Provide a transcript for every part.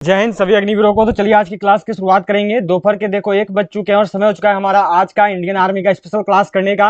जय हिंद सभी अग्निवीरों को। तो चलिए आज की क्लास की शुरुआत करेंगे। दोपहर के देखो 1 बज चुके हैं और समय हो चुका है हमारा आज का इंडियन आर्मी का स्पेशल क्लास करने का।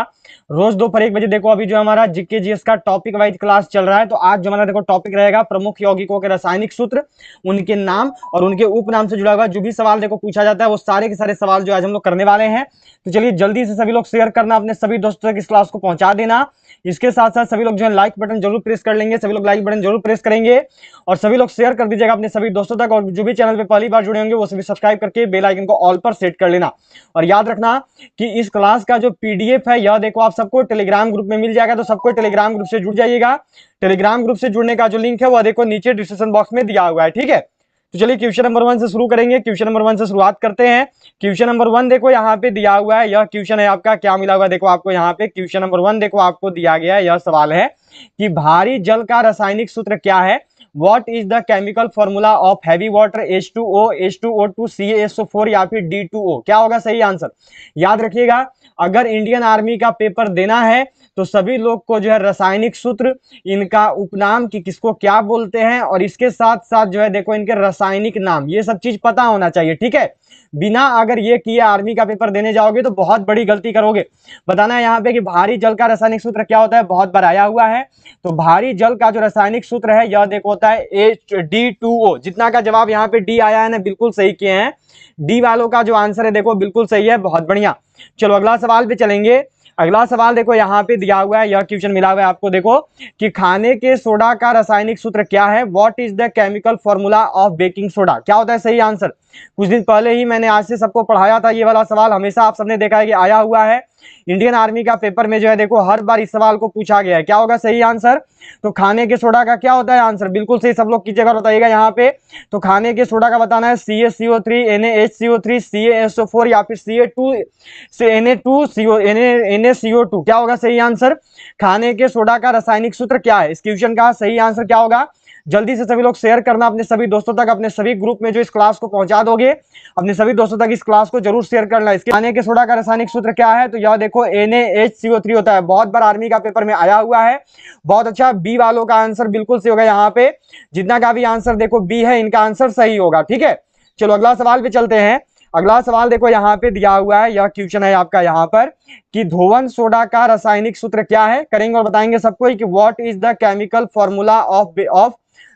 रोज दोपहर 1 बजे देखो अभी जो हमारा जीके जीएस का टॉपिक वाइज क्लास चल रहा है। तो आज जो हमारा देखो टॉपिक रहेगा प्रमुख यौगिकों के रासायनिक सूत्र, उनके नाम और उनके उपनाम से जुड़ा हुआ जो भी सवाल देखो पूछा जाता है वो सारे के सारे सवाल जो आज हम लोग करने वाले हैं। तो चलिए जल्दी से सभी लोग शेयर करना, अपने सभी दोस्तों तक इस क्लास को पहुंचा देना। इसके साथ साथ सभी लोग जो है लाइक बटन जरूर प्रेस कर लेंगे, सभी लोग लाइक बटन जरूर प्रेस करेंगे और सभी लोग शेयर कर दीजिएगा अपने सभी दोस्तों तक। और जो भी चैनल पे पहली बार जुड़े होंगे वो सभी सब्सक्राइब करके बेल आइकन को ऑल पर सेट कर लेना। और याद रखना कि इस क्लास का जो पीडीएफ है यह देखो आप सबको टेलीग्राम ग्रुप में मिल जाएगा, तो सबको टेलीग्राम ग्रुप से जुड़ जाइएगा। टेलीग्राम ग्रुप से जुड़ने का जो लिंक है वह देखो नीचे डिस्क्रिप्शन बॉक्स में दिया हुआ है, ठीक है। तो चलिए क्वेश्चन नंबर 1 से शुरू करेंगे। क्वेश्चन नंबर 1 से शुरुआत करते हैं। क्वेश्चन नंबर 1 देखो यहाँ पे दिया हुआ है, यह क्वेश्चन है आपका क्या मिला हुआ है देखो आपको यहाँ पे। क्वेश्चन नंबर 1 देखो आपको दिया गया है, यह सवाल है कि भारी जल का रासायनिक सूत्र क्या है। What is the chemical formula of heavy water H2O, H2O2, CaSO4 या फिर D2O? क्या होगा सही आंसर? याद रखिएगा अगर इंडियन आर्मी का पेपर देना है तो सभी लोग को जो है रासायनिक सूत्र, इनका उपनाम कि किसको क्या बोलते हैं और इसके साथ साथ जो है देखो इनके रासायनिक नाम, ये सब चीज पता होना चाहिए, ठीक है। बिना अगर ये किए आर्मी का पेपर देने जाओगे तो बहुत बड़ी गलती करोगे। बताना है यहाँ पे कि भारी जल का रासायनिक सूत्र क्या होता है, बहुत बार आया हुआ है। तो भारी जल का जो रासायनिक सूत्र है यह देखो होता है H2O। जितना का जवाब यहाँ पे डी आया है ना, बिल्कुल सही किए हैं। डी वालों का जो आंसर है देखो बिल्कुल सही है, बहुत बढ़िया। चलो अगला सवाल पे चलेंगे। अगला सवाल देखो यहाँ पे दिया हुआ है, यह क्वेश्चन मिला हुआ है आपको देखो कि खाने के सोडा का रासायनिक सूत्र क्या है। What is the chemical formula of baking soda? क्या होता है सही आंसर? कुछ दिन पहले ही मैंने आज से सबको पढ़ाया था ये वाला सवाल, हमेशा आप सबने देखा है कि आया हुआ है। इंडियन आर्मी का पेपर में जो है देखो हर बार इस सवाल को पूछा गया है। क्या होगा सही आंसर? तो खाने के सोडा का क्या होता है आंसर? बिल्कुल सही, सब लोग कीजिएगा, बताइएगा यहाँ पे। तो खाने के सोडा का बताना है CaCO3, NaHCO3, CaSO4 या फिर Na2CO2। क्या होगा सही आंसर? खाने के सोडा का रासायनिक सूत्र क्या है? इस क्वेश्चन का सही आंसर क्या होगा? जल्दी से सभी लोग शेयर करना अपने सभी दोस्तों तक, अपने सभी ग्रुप में जो इस क्लास को पहुंचा दोगे अपने सभी दोस्तों तक इस क्लास को जरूर शेयर करना। इसके खाने के सोडा का रासायनिक सूत्र क्या है? तो यह देखो NaHCO3 होता है, बहुत बार आर्मी का पेपर में आया हुआ है। बहुत अच्छा, बी वालों का आंसर बिल्कुल सही होगा। यहाँ पे जितना का भी आंसर देखो बी है, इनका आंसर सही होगा, ठीक है। चलो अगला सवाल पे चलते हैं। अगला सवाल देखो यहाँ पे दिया हुआ है, यह क्वेश्चन है आपका यहाँ पर कि धोवन सोडा का रासायनिक सूत्र क्या है। करेंगे और बताएंगे सबको कि what is the chemical formula of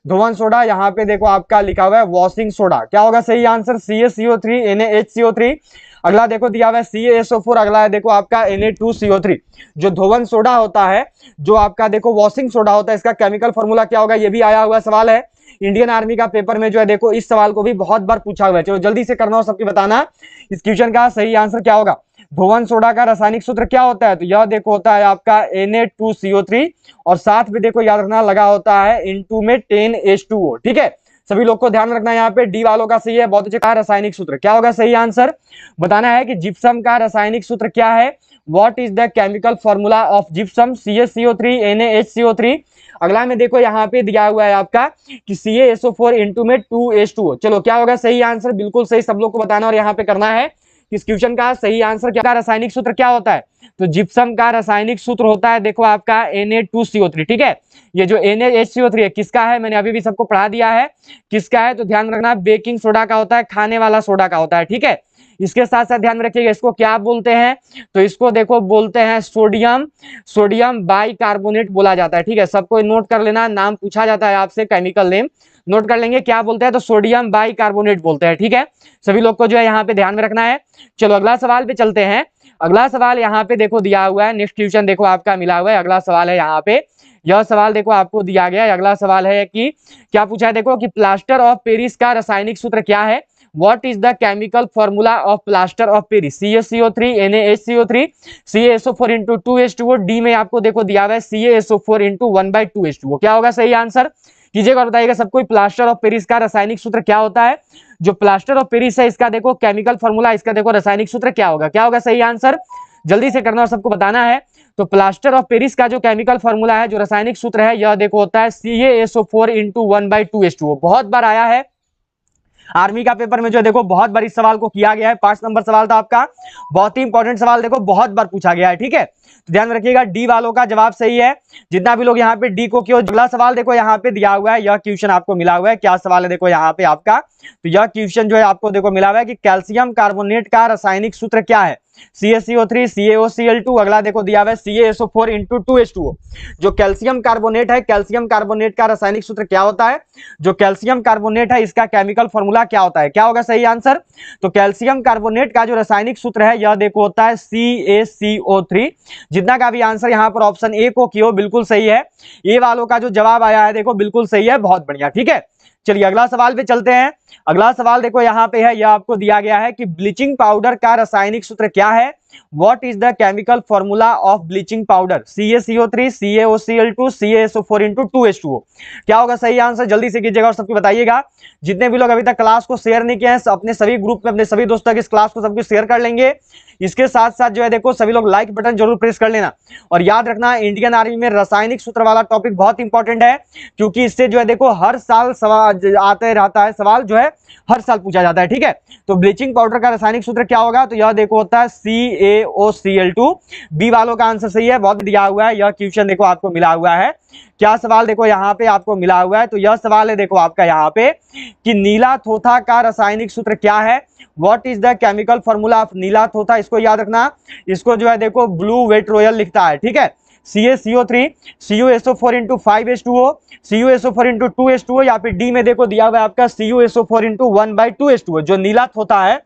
धोवन सोडा। यहाँ पे देखो आपका लिखा हुआ है वॉशिंग सोडा। क्या होगा सही आंसर? CaCO3, NaHCO3। अगला देखो दिया हुआ है CaSO4, अगला है देखो आपका Na2CO3। जो धोवन सोडा होता है, जो आपका देखो वॉशिंग सोडा होता है, इसका केमिकल फॉर्मूला क्या होगा, ये भी आया हुआ सवाल है इंडियन आर्मी का पेपर में जो है देखो इस सवाल को भी बहुत बार पूछा हुआ है। चलो जल्दी से करना हो सबकी बताना इस क्वेश्चन का सही आंसर क्या होगा। धोवन सोडा का रासायनिक सूत्र क्या होता है? तो यह देखो होता है आपका Na2CO3 और साथ में देखो याद रखना लगा होता है इनटू में 10H2O, ठीक है। सभी लोग को ध्यान रखना, यहाँ पे डी वालों का सही है, बहुत अच्छे का रासायनिक सूत्र क्या होगा सही आंसर? बताना है कि जिप्सम का रासायनिक सूत्र क्या है। What is the chemical formula of gypsum? CaCO3, NaHCO3। अगला में देखो यहाँ पे दिया हुआ है आपका कि CaSO4 इंटू में 2H2O। चलो क्या होगा सही आंसर? बिल्कुल सही, सब लोग को बताना और यहाँ पे करना है इस क्वेश्चन का सही आंसर क्या। रासायनिक सूत्र क्या होता है? तो जिप्सम का रासायनिक सूत्र होता है देखो आपका Na2CO3, ठीक है। ये जो NaHCO3 है किसका है, मैंने अभी भी सबको पढ़ा दिया है किसका है। तो ध्यान रखना बेकिंग सोडा का होता है, खाने वाला सोडा का होता है, ठीक है। इसके साथ साथ ध्यान रखिएगा इसको क्या बोलते हैं। तो इसको देखो बोलते हैं सोडियम बाइकार्बोनेट बोला जाता है, ठीक है। सबको नोट कर लेना, नाम पूछा जाता है आपसे, केमिकल नेम नोट कर लेंगे क्या बोलते हैं। तो सोडियम बाइकार्बोनेट बोलते हैं, ठीक है। सभी लोग को जो है यहाँ पे ध्यान में रखना है। चलो अगला सवाल पे चलते हैं। अगला सवाल यहाँ पे देखो दिया हुआ है, नेक्स्ट क्वेश्चन देखो आपका मिला हुआ है। अगला सवाल है यहाँ पे, यह सवाल देखो आपको दिया गया है। अगला सवाल है कि क्या पूछा है देखो कि प्लास्टर ऑफ पेरिस का रासायनिक सूत्र क्या है। What is the chemical formula of plaster of Paris? CaCO3, NaHCO3, CaSO4 into 2H2O। D में आपको देखो दिया हुआ है CaSO4 into 1/2H2O। क्या होगा सही आंसर? कीजिएगा और बताइएगा सबको प्लास्टर ऑफ पेरिस का रासायनिक सूत्र क्या होता है। जो प्लास्टर ऑफ पेरिस है इसका देखो केमिकल फॉर्मूला, इसका देखो रासायनिक सूत्र क्या होगा। क्या होगा सही आंसर? जल्दी से करना और सबको बताना है। तो प्लास्टर ऑफ पेरिस का जो केमिकल फॉर्मूला है, जो रासायनिक सूत्र है, यह देखो होता है CaSO4 into 1/2H2O। बहुत बार आया है आर्मी का पेपर में जो है देखो बहुत बार इस सवाल को किया गया है, 5 नंबर सवाल था आपका, बहुत ही इंपॉर्टेंट सवाल, देखो बहुत बार पूछा गया है, ठीक है। तो ध्यान रखिएगा डी वालों का जवाब सही है, जितना भी लोग यहाँ पे डी को क्यों। अगला सवाल देखो यहाँ पे दिया हुआ है, यह क्वेश्चन आपको मिला हुआ है, क्या सवाल है देखो यहाँ पे आपका, तो यह क्वेश्चन जो है आपको देखो मिला हुआ है कि कैल्शियम कार्बोनेट का रासायनिक सूत्र क्या है, CaCO3 CaOCl2। अगला देखो दिया हुआ है CaSO4 × 2H2O। जो कैल्शियम कार्बोनेट है, कैल्शियम कार्बोनेट का रासायनिक सूत्र क्या होता है, जो कैल्शियम कार्बोनेट है इसका केमिकल फॉर्मूला क्या होता है, क्या होगा सही आंसर। तो कैल्शियम कार्बोनेट का जो रासायनिक सूत्र है यह देखो होता है CaCO3। जितना का भी आंसर यहाँ पर ऑप्शन ए को किया बिल्कुल सही है, ए वालों का जो जवाब आया है देखो बिल्कुल सही है, बहुत बढ़िया, ठीक है। चलिए अगला सवाल पे चलते हैं। अगला सवाल देखो यहाँ पे है, यह आपको दिया गया है कि ब्लीचिंग पाउडर का रासायनिक सूत्र क्या है, what is the chemical formula of bleaching powder, CaCO3 CaOCl2 CaSO4 × 2H2O। क्या होगा सही आंसर, जल्दी से कीजिएगा और सबको बताइएगा। जितने भी लोग अभी तक क्लास को शेयर नहीं किए हैं अपने सभी ग्रुप में अपने सभी दोस्तों तक इस क्लास को सबको शेयर कर लेंगे। इसके साथ साथ जो है देखो सभी लोग लाइक बटन जरूर प्रेस कर लेना। और याद रखना इंडियन आर्मी में रासायनिक सूत्र वाला टॉपिक बहुत इंपॉर्टेंट है, क्योंकि इससे जो है देखो हर साल सवाल आते रहता है, सवाल जो है हर साल पूछा जाता है, ठीक है। तो ब्लीचिंग पाउडर का रासायनिक सूत्र क्या होगा, तो यह देखो होता है CaOCl2। बी वालों का आंसर सही है, बहुत दिया हुआ है, यह क्वेश्चन देखो आपको मिला हुआ है। क्या सवाल देखो यहाँ पे आपको मिला हुआ है, तो यह सवाल है देखो आपका यहाँ पे कि नीला थोथा का रासायनिक सूत्र क्या है, what is the chemical formula of नीला थोथा। इसको याद रखना, इसको जो है देखो ब्लू वेट रॉयल लिखता है, ठीक है। CaCO3 CuSO4 × 5H2O CuSO4 × 2H2O, या फिर डी में देखो दिया हुआ है आपका CuSO4 × 1/2H2O। जो नीला थोथा है,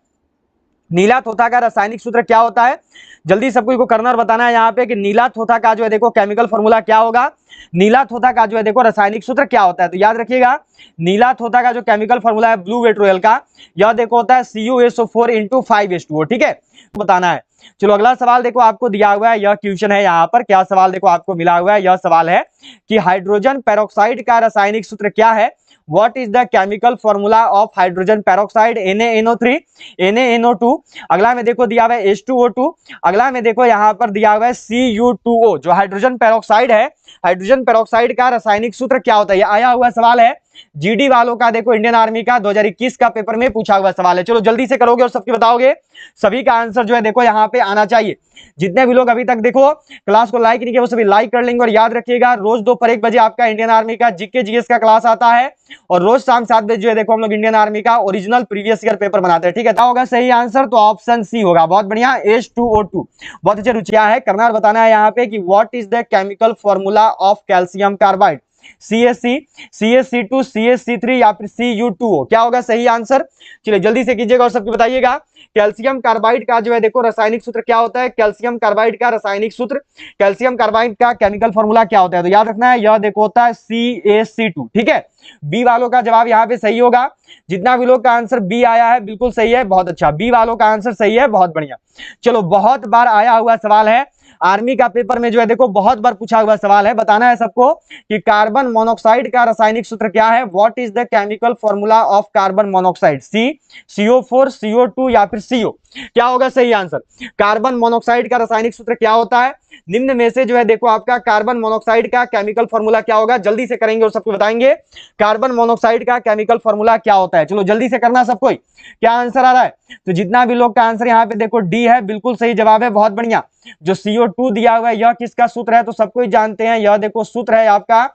नीला थोथा का रासायनिक सूत्र क्या होता है, जल्दी सबको इसको करना और बताना है यहाँ पे कि नीला थोथा का जो है देखो केमिकल फॉर्मूला क्या होगा, नीला थोथा का जो है देखो रासायनिक सूत्र क्या होता है। तो याद रखिएगा नीला थोथा का जो केमिकल फॉर्मूला है ब्लू वेट रॉयल का, यह देखो होता है CuSO4 × 5H2O, ठीक है, बताना है। चलो अगला सवाल देखो आपको दिया हुआ है, यह क्वेश्चन है यहाँ पर, क्या सवाल देखो आपको मिला हुआ है, यह सवाल है कि हाइड्रोजन पेरोक्साइड का रासायनिक सूत्र क्या है, what is the chemical formula of hydrogen peroxide, NaNO3 NaNO2। अगला में देखो दिया हुआ है H2O2। अगला में देखो यहाँ पर दिया हुआ है Cu2O। जो हाइड्रोजन पेरोक्साइड है, हाइड्रोजन पेरोक्साइड का रासायनिक सूत्र क्या होता है, यह आया हुआ सवाल है जीडी वालों का, देखो इंडियन आर्मी का 2021 का पेपर में पूछा हुआ सवाल है। चलो जल्दी से करोगे और सबके बताओगे, सभी का आंसर जो है देखो यहाँ पे आना चाहिए। जितने भी लोग अभी तक देखो क्लास को लाइक नहीं किया वो सभी लाइक कर लेंगे। और याद रखिएगा रोज दोपहर 1 बजे आपका इंडियन आर्मी का जीके जीएस का क्लास आता है, और रोज शाम 7 बजे जो है देखो हम लोग इंडियन आर्मी का ओरिजिनल प्रीवियस ईयर पेपर बनाते हैं, ठीक है। क्या होगा सही आंसर, तो ऑप्शन सी होगा, बहुत बढ़िया, H2O2। बहुत अच्छे रुचिया है, करना और बताना है यहाँ पे कि what is the chemical formula of calcium carbide, CaC CaC2 CaC3 या फिर Cu2O। क्या होगा सही आंसर, चलिए जल्दी से कीजिएगा और सबको बताइएगा। कैल्शियम कार्बाइड का जो है देखो रासायनिक सूत्र क्या होता है, कैल्शियम कार्बाइड का रासायनिक सूत्र, कैल्शियम कार्बाइड का केमिकल फॉर्मूला क्या होता है, तो याद रखना है यह देखो होता है CaC2, ठीक है। बी वालों का जवाब यहाँ पे सही होगा, जितना भी लोग का आंसर बी आया है बिल्कुल सही है, बहुत अच्छा, बी वालों का आंसर सही है, बहुत बढ़िया। चलो बहुत बार आया हुआ सवाल है, आर्मी का पेपर में जो है देखो बहुत बार पूछा हुआ सवाल है, बताना है सबको कि कार्बन मोनोऑक्साइड का रासायनिक सूत्र क्या है, what is the chemical formula of carbon monoxide, CO4 CO2 या फिर CO। क्या होगा सही आंसर, कार्बन मोनोऑक्साइड का रासायनिक सूत्र क्या होता है, निम्न में से जो है देखो आपका कार्बन मोनोऑक्साइड का केमिकल फॉर्मूला क्या होगा, जल्दी से करेंगे और सबको बताएंगे कार्बन मोनोऑक्साइड का केमिकल फॉर्मूला क्या होता है। चलो जल्दी से करना सबको, क्या आंसर आ रहा है, तो जितना भी लोग का आंसर यहाँ पे देखो डी है, बिल्कुल सही जवाब है, बहुत बढ़िया। जो CO2 दिया हुआ है यह किसका सूत्र है, तो सबको ही जानते हैं, यह देखो सूत्र है आपका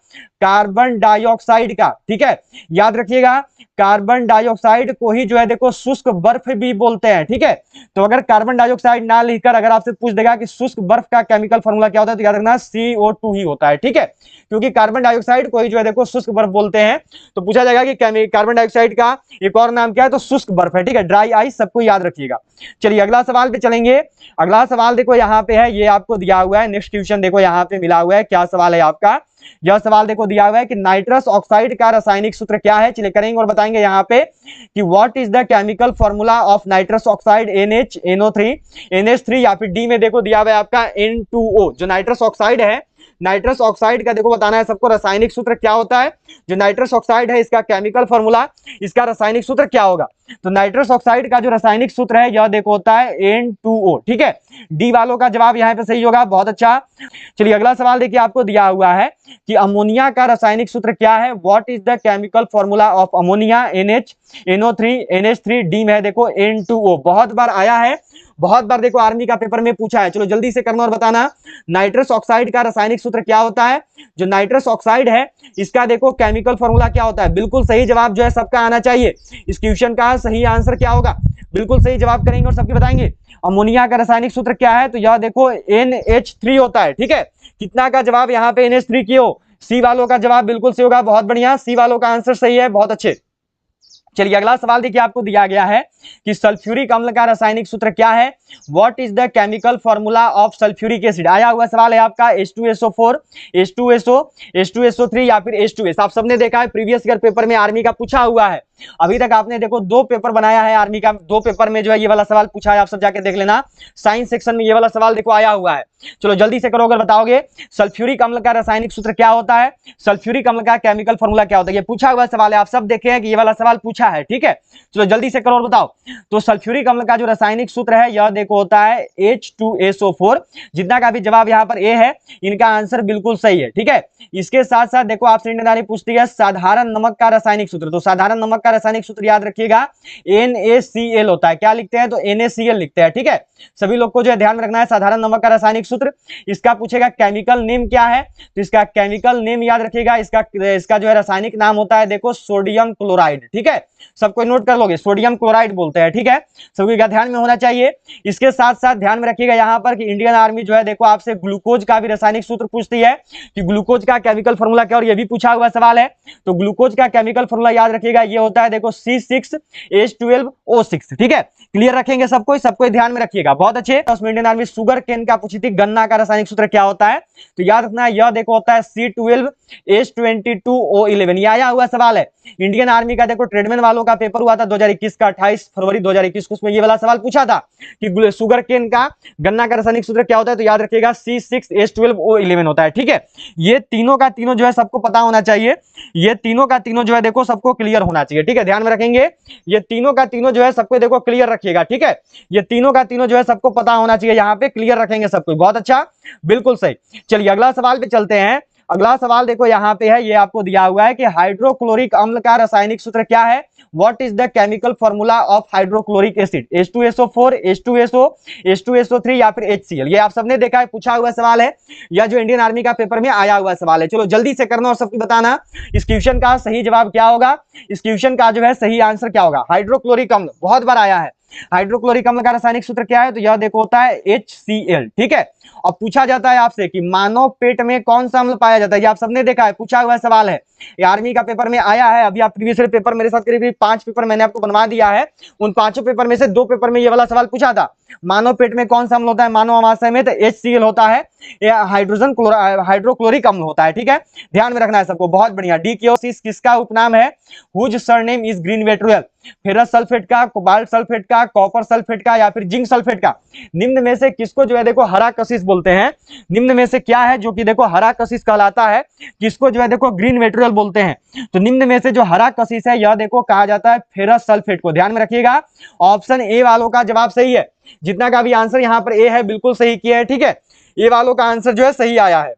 कार्बन डाइऑक्साइड का, ठीक है। याद रखिएगा कार्बन डाइऑक्साइड को ही जो है देखो शुष्क बर्फ भी बोलते हैं, ठीक है। तो अगर कार्बन डाइऑक्साइड ना लिखकर अगर आपसे पूछ देगा कि शुष्क बर्फ का केमिकल फॉर्मूला क्या होता है, तो याद रखना CO2 ही होता है, ठीक है, क्योंकि कार्बन डाइऑक्साइड को ही जो है देखो शुष्क बर्फ बोलते हैं। तो पूछा जाएगा कि कार्बन डाइऑक्साइड का एक और नाम क्या है, तो शुष्क बर्फ है, ठीक है, ड्राई आइस, सबको याद रखिएगा। चलिए अगला सवाल पे चलेंगे। अगला सवाल देखो यहाँ पे है, ये आपको दिया हुआ है, नेक्स्ट क्वेश्चन देखो यहाँ पे मिला हुआ है, क्या सवाल है आपका, यह सवाल देखो दिया हुआ है कि नाइट्रस ऑक्साइड का रासायनिक सूत्र क्या है। चलिए करेंगे और बताएंगे यहाँ पे कि what is the chemical formula of nitrous oxide, NaNO3 NH3 या फिर डी में देखो दिया हुआ है आपका N2O। जो नाइट्रस ऑक्साइड है, नाइट्रस ऑक्साइड का देखो बताना है सबको रासायनिक सूत्र क्या होता है, जो नाइट्रस ऑक्साइड है इसका केमिकल फॉर्मूला, इसका रासायनिक सूत्र क्या होगा। तो नाइट्रस ऑक्साइड का जो रासायनिक सूत्र है यह देखो होता है N2O, ठीक है, डी वालों का जवाब यहाँ पे सही होगा, बहुत अच्छा। चलिए अगला सवाल देखिए आपको दिया हुआ है कि अमोनिया का रासायनिक सूत्र क्या है, what is the chemical formula of ammonia, NH NO3 NH3, D में है देखो N2O, बहुत बार आया है, बहुत बार देखो आर्मी का पेपर में पूछा है। चलो जल्दी से करना और बताना, नाइट्रस ऑक्साइड का रासायनिक सूत्र क्या होता है? जो नाइट्रस ऑक्साइड है इसका देखो केमिकल फॉर्मूला क्या होता है? बिल्कुल सही जवाब जो है सबका आना चाहिए। इस क्वेश्चन का सही आंसर क्या होगा? बिल्कुल सही जवाब करेंगे और सबके बताएंगे। अमोनिया का रासायनिक सूत्र क्या है? तो यह देखो NH3 होता है, ठीक है। कितना का जवाब यहाँ पे NH3 की हो? सी वालों का जवाब बिल्कुल सही होगा, बहुत बढ़िया, सी वालों का आंसर सही है, बहुत अच्छे। चलिए अगला सवाल देखिए, आपको दिया गया है कि सल्फ्यूरिक अम्ल का रासायनिक सूत्र क्या है? What is the chemical formula of sulphuric acid? आया हुआ सवाल है आपका H2SO4, H2SO, H2SO3 या फिर H2S। आप सबने देखा है प्रीवियस ईयर पेपर में आर्मी का पूछा हुआ है। अभी तक आपने देखो 2 पेपर बनाया है आर्मी का, 2 पेपर में जो है ये वाला सवाल पूछा है, आप सब जाके देख लेना। साइंस सेक्शन में ये वाला सवाल देखो आया हुआ है। चलो जल्दी से करो अगर बताओगे। सल्फ्यूरिक अम्ल का रासायनिक सूत्र क्या होता है? सल्फ्यूरिक अम्ल का केमिकल फॉर्मूला क्या होता है? ये पूछा हुआ सवाल है, आप सब देखे हैं कि ये वाला सवाल पूछा है, ठीक है। चलो जल्दी से करो और बताओ। तो सल्फ्यूरिक अम्ल का जो रासायनिक सूत्र है यह देखो होता है H2SO4। जितना का भी जवाब यहाँ पर ए है, इनका आंसर बिल्कुल सही है, ठीक है। इसके साथ साथ देखो आपसे इंडियन आर्मी पूछती है साधारण नमक का रासायनिक सूत्र। तो साधारण नमक का रासायनिक सूत्र याद रखिएगा NaCl होता है। क्या लिखते हैं? तो NaCl लिखते हैं, ठीक है। सभी लोग को जो है ध्यान में रखना है साधारण नमक का रासायनिक सूत्र। इसका पूछेगा केमिकल नेम क्या है, तो इसका केमिकल नेम याद रखिएगा, इसका जो है रासायनिक नाम होता है देखो सोडियम क्लोराइड, ठीक है। सबको नोट कर लोगे, सोडियम क्लोराइड बोलते हैं, ठीक है। सभी का ध्यान में होना चाहिए। इसके साथ साथ ध्यान में रखिएगा यहाँ पर कि इंडियन आर्मी जो है देखो आपसे ग्लूकोज का भी रासायनिक सूत्र पूछती है कि ग्लूकोज का केमिकल फॉर्मूला क्या, और ये भी पूछा हुआ सवाल है। तो ग्लूकोज का केमिकल फॉर्मूला याद रखिएगा, ये होता है देखो C6H12O6, ठीक है। क्लियर रखेंगे सबको ध्यान में रखिएगा, बहुत अच्छे। उसमें इंडियन आर्मी शुगर केन का पूछी थी, गन्ना का रासायनिक सूत्र क्या होता है? तो याद रखना यह देखो होता है C12H22O11। ये आया हुआ सवाल है इंडियन आर्मी का, देखो ट्रेडमैन वालों का पेपर हुआ था 2021 का, 28 फरवरी 2021 को, उसमें ये वाला सवाल पूछा था कि शुगर केन का, गन्ना का रासायनिक सूत्र क्या होता है? तो याद रखिएगा C6H12O11 होता है, ठीक है। ये तीनों का तीनों जो है सबको पता होना चाहिए, ये तीनों का तीनों जो है देखो सबको क्लियर होना चाहिए, ठीक है। ध्यान में रखेंगे, ये तीनों का तीनों जो है सबको देखो क्लियर रखिएगा, ठीक है। ये तीनों का तीनों जो है सबको पता होना चाहिए, यहाँ पे क्लियर रखेंगे सबको, बहुत अच्छा, बिल्कुल सही। चलिए अगला सवाल पे चलते हैं। अगला सवाल देखो यहाँ पे है, ये आपको दिया हुआ है कि हाइड्रोक्लोरिक अम्ल का रासायनिक सूत्र क्या है? What is the chemical formula of hydrochloric acid? H2SO4, H2SO, H2SO3 या फिर HCl। ये आप सबने देखा है, पूछा हुआ सवाल है, या जो इंडियन आर्मी का पेपर में आया हुआ सवाल है। चलो जल्दी से करना और सबको बताना इस क्वेश्चन का सही जवाब क्या होगा, इस क्वेश्चन का जो है सही आंसर क्या होगा। हाइड्रोक्लोरिक अम्ल बहुत बार आया है, हाइड्रोक्लोरिक अम्ल का रासायनिक सूत्र क्या है? तो यह देखो होता है HCl, ठीक है। और पूछा जाता है आपसे कि मानव पेट में कौन सा अम्ल पाया जाता है? ये आप सबने देखा है, पूछा हुआ सवाल है, ये आर्मी का पेपर में आया है। अभी आप प्रीवियस पेपर मेरे साथ करीब 5 पेपर मैंने आपको बनवा दिया है, उन 5 पेपर में से 2 पेपर में ये वाला सवाल पूछा था, मानव पेट में कौन सा अम्ल होता है मानव अमाशय में? तो HCl होता है, हाइड्रोक्लोरिक अम्ल होता है, ठीक है। ध्यान में रखना है सबको, बहुत बढ़िया। डीकेओसिस किसका उपनाम है? Whose surname is green vitriol? Ferrous sulphate का, कोबाल्ट सल्फेट का, कॉपर सल्फेट का या फिर जिंक सल्फेट का? निम्न में से किसको जो है देखो हरा कशिश बोलते हैं? निम्न में से क्या है जो कि देखो हरा कशिश कहलाता है, किसको जो है देखो ग्रीन वेट्रुअल बोलते हैं? तो निम्न में से जो हरा कशिश है यह देखो कहा जाता है फेरस सल्फेट को। ध्यान में रखिएगा, ऑप्शन ए वालों का जवाब सही है। जितना का भी आंसर यहाँ पर ए है बिल्कुल सही किया है, ठीक है। ए वालों का आंसर जो है सही आया है।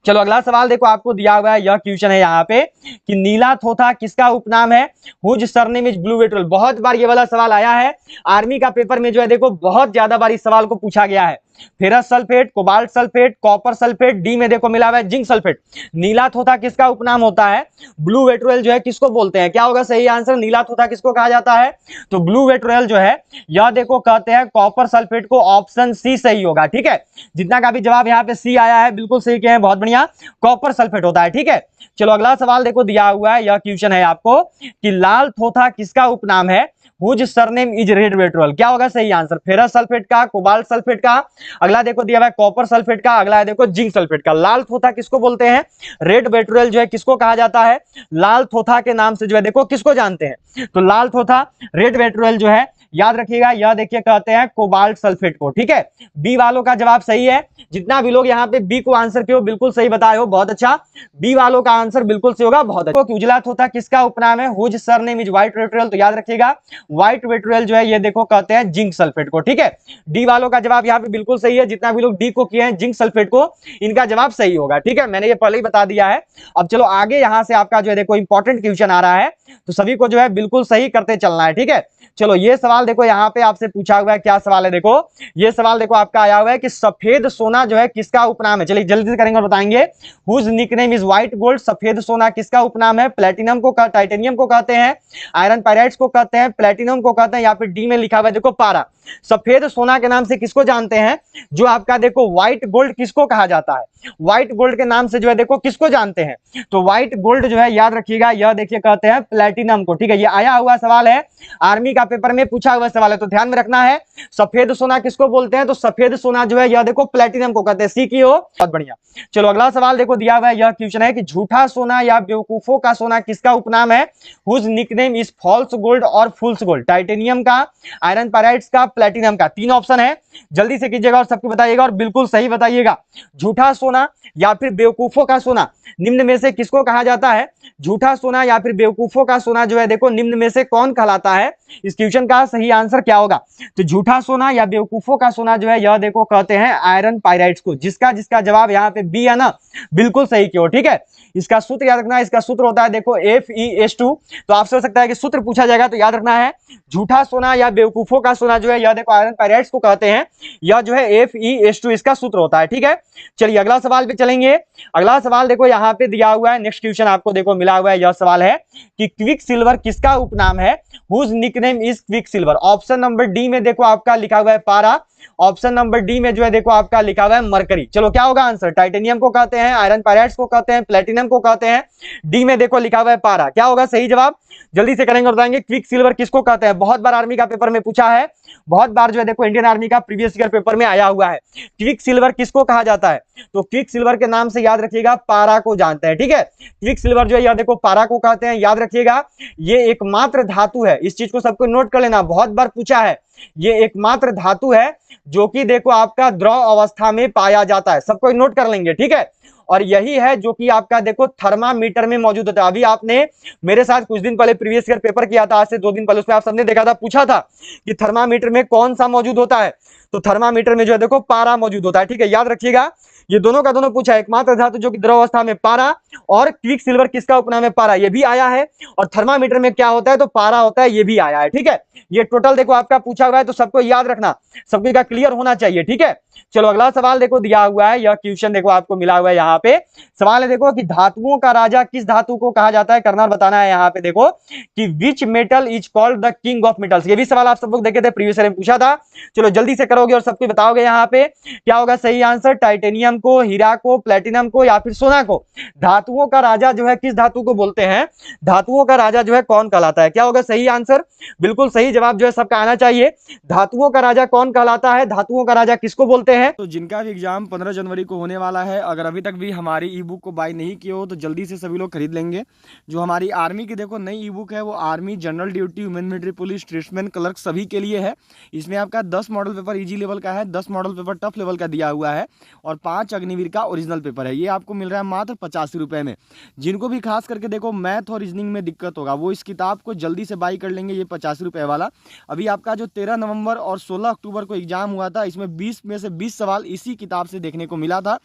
चलो अगला सवाल देखो आपको दिया हुआ है, यह क्वेश्चन है यहाँ पे कि नीला थोथा किसका उपनाम है? Whose surname is blue vitriol. बहुत बार ये वाला सवाल आया है आर्मी का पेपर में, जो है देखो बहुत ज्यादा बार इस सवाल को पूछा गया है। Ferrous sulphate, cobalt sulphate, copper sulphate, D में देखो मिला हुआ है जिंक सल्फेट। नीला थोथा किसका उपनाम होता है? ब्लू वेट्रुअल जो है किसको बोलते हैं? क्या होगा सही आंसर? नीला थोथा किसको कहा जाता है? तो ब्लू वेट्रुअल जो है यह देखो कहते हैं कॉपर सल्फेट को। ऑप्शन सी सही होगा, ठीक है। जितना का भी जवाब यहाँ पे सी आया है बिल्कुल सही किया है, बहुत बढ़िया, कॉपर सल्फेट होता है, ठीक है। चलो अगला सवाल देखो दिया हुआ है, यह क्वेश्चन है आपको कि लाल थोथा किसका उपनाम है? Whose surname is red vitriol. क्या होगा सही आंसर? फेरस सल्फेट का, कोबाल्ट सल्फेट का, अगला देखो दिया हुआ है कॉपर सल्फेट का, अगला है देखो जिंक सल्फेट का। लाल थोथा किसको बोलते हैं? रेड वेट्रुअल जो है किसको कहा जाता है? लाल थोथा के नाम से जो है देखो किसको जानते हैं? तो लाल थोथा, रेड वेट्रुअल जो है याद रखिएगा, यह देखिए कहते हैं कोबाल्ट सल्फेट को। ठीक है, बी वालों का जवाब सही है। जितना भी लोग यहाँ पे बी को आंसर किए हो बिल्कुल सही बताए हो, बहुत अच्छा। बी वालों का आंसर बिल्कुल सही होगा, बहुत अच्छा। तो उजला तोता किसका उपनाम है? Whose surname is white vitriol. तो याद रखिएगा व्हाइट विट्रियल जो है ये देखो कहते हैं जिंक सल्फेट को। ठीक है, डी वालों का जवाब यहाँ पे बिल्कुल सही है। जितना भी लोग डी को किए हैं जिंक सल्फेट को, इनका जवाब सही होगा। ठीक है, मैंने ये पहले ही बता दिया है। अब चलो आगे यहां से आपका जो है देखो इंपॉर्टेंट क्वेश्चन आ रहा है, तो सभी को जो है बिल्कुल सही करते चलना है। ठीक है, चलो ये सवाल देखो यहाँ पे आपसे पूछा हुआ है। क्या सवाल है? देखो ये सवाल देखो आपका आया हुआ है कि सफेद सोना जो है किसका उपनाम है। चलिए जल्दी से करेंगे और बताएंगे। Whose nickname is white gold. सफेद सोना किसका उपनाम है? प्लेटिनम को, टाइटेनियम को कहते हैं, आयरन पायराइड्स को कहते हैं, प्लेटिनम को कहते हैं, या फिर डी में लिखा हुआ है देखो पारा। सफेद सोना के नाम से किसको जानते हैं? जो आपका देखो व्हाइट गोल्ड किसको कहा जाता है? व्हाइट गोल्ड के नाम से जो है देखो किसको जानते हैं? तो व्हाइट गोल्ड जो है याद रखिएगा यह देखिए कहते हैं प्लेटिनम को। ठीक है, ये आया हुआ सवाल है, आर्मी का पेपर में पूछा हुआ सवाल है, तो ध्यान में रखना है। सफेद सोना किसको बोलते हैं? तो सफेद सोना जो है यह देखो प्लेटिनम को कहते हैं। सीखिए, बहुत बढ़िया। चलो अगला सवाल देखो दिया हुआ है, यह क्वेश्चन है कि झूठा सोना या बेवकूफों का सोना किसका उपनाम है? Whose nickname is false gold और फुल्स गोल्ड। टाइटेनियम का, आयरन पायराइड्स का, प्लेटिनम का। तीन ऑप्शन है, जल्दी से कीजिएगा और सबको बताइएगा और बिल्कुल सही बताइएगा। झूठा सोना या फिर बेवकूफों का सोना, निम्न में से किसको कहा जाता है? झूठा सोना या फिर बेवकूफों का सोना जो है देखो निम्न में से कौन कहलाता है? इस क्वेश्चन का सही आंसर क्या होगा? तो झूठा सोना या बेवकूफों का सोना जो है यह देखो कहते हैं आयरन पायराइड्स को। जिसका जिसका जवाब यहाँ पे बी है ना, बिल्कुल सही क्यों। ठीक है, इसका सूत्र याद रखना है। इसका सूत्र होता है देखो FeS2। तो आपसे हो सकता है कि सूत्र पूछा जाएगा, तो याद रखना है झूठा सोना या बेवकूफों का सोना जो है यह देखो आयरन पायराइड्स को कहते हैं। यह जो है FeS2 इसका सूत्र होता है। ठीक है, चलिए अगला सवाल पे चलेंगे। अगला सवाल देखो यहाँ पे दिया हुआ है, नेक्स्ट क्वेश्चन आपको देखो मिला हुआ है। यह सवाल है कि क्विक सिल्वर किसका उपनाम है? Whose nickname is quicksilver. Option number D में देखो आपका लिखा हुआ है पारा, ऑप्शन नंबर डी में जो है देखो आपका लिखा हुआ है मरकरी। चलो क्या होगा आंसर? टाइटेनियम को कहते हैं, आयरन पायराइड्स को कहते हैं, प्लेटिनम को कहते हैं, डी में देखो लिखा हुआ है पारा। क्या होगा सही जवाब? जल्दी से करेंगे और बताएंगे। क्विक सिल्वर किसको कहते हैं? बहुत बार आर्मी का पेपर में पूछा है, बहुत बार जो है देखो इंडियन आर्मी का प्रीवियस ईयर पेपर में आया हुआ है। क्विक सिल्वर किसको कहा जाता है? तो क्विक सिल्वर के नाम से याद रखिएगा पारा को जानते हैं। ठीक है, क्विक सिल्वर जो है यह देखो पारा को कहते हैं। याद रखिएगा ये एकमात्र धातु है, इस चीज को सबको नोट कर लेना, बहुत बार पूछा है। ये एकमात्र धातु है जो कि देखो आपका द्रव अवस्था में पाया जाता है, सबको नोट कर लेंगे। ठीक है, और यही है जो कि आपका देखो थर्मामीटर में मौजूद होता है। अभी आपने मेरे साथ कुछ दिन पहले प्रीवियस ईयर पेपर किया था, आज से 2 दिन पहले, उसमें आप सबने देखा था, पूछा था कि थर्मामीटर में कौन सा मौजूद होता है? तो थर्मामीटर में जो है देखो पारा मौजूद होता है। ठीक है, याद रखिएगा ये दोनों का दोनों पूछा है। एकमात्र धातु जो कि द्रव अवस्था में पारा, और क्विक सिल्वर किसका उपनाम है? पारा, ये भी आया है। और थर्मामीटर में क्या होता है? तो पारा होता है, ये भी आया है। ठीक है, ये टोटल देखो आपका पूछा हुआ है, तो सबको याद रखना, सबको का क्लियर होना चाहिए। ठीक है, चलो अगला सवाल देखो दिया हुआ है, यह क्वेश्चन देखो आपको मिला हुआ है। यहाँ पे सवाल है देखो कि धातुओं का राजा किस धातु को कहा जाता है? करना और बताना है। यहाँ पे देखो कि which metal is called the king of metals. ये भी सवाल आप सब लोग देखे थे, प्रीवियस ईयर में पूछा था। चलो जल्दी से करोगे और सबको बताओगे। यहाँ पे क्या होगा सही आंसर? टाइटेनियम को, हीरा को, प्लेटिनम को, या फिर सोना को। धातुओं का राजा जो है किस धातु को बोलते हैं? धातुओं का राजा जो है कौन कहलाता है? क्या होगा सही आंसर? बिल्कुल सही जवाब जो है सबका आना चाहिए। धातुओं का राजा कौन कहलाता है? धातुओं का राजा किसको बोलते हैं? तो जिनका भी एग्जाम 15 जनवरी को होने वाला है, अगर अभी तक भी हमारी ई बुक को बाय नहीं किए हो तो जल्दी से सभी लोग खरीद लेंगे। जो हमारी आर्मी की देखो नई ई बुक है, वो army general duty, women military police, tradesman, clerk सभी के लिए है। इसमें आपका 10 मॉडल पेपर इजी लेवल का है, 10 मॉडल पेपर टफ लेवल का दिया हुआ है, और 5 अग्निवीर का ओरिजिनल पेपर है। ये आपको मिल रहा है मात्र 85 रुपये में। जिनको भी खास करके देखो मैथ और रीजनिंग में दिक्कत होगा, वो इस किताब को जल्दी से बाई कर लेंगे। ये 85 रुपये वाला। अभी आपका जो 13 नवंबर और 16 अक्टूबर को एग्जाम हुआ था, इसमें 20 में से 20 सवाल इसी किताब से देखने को मिला था,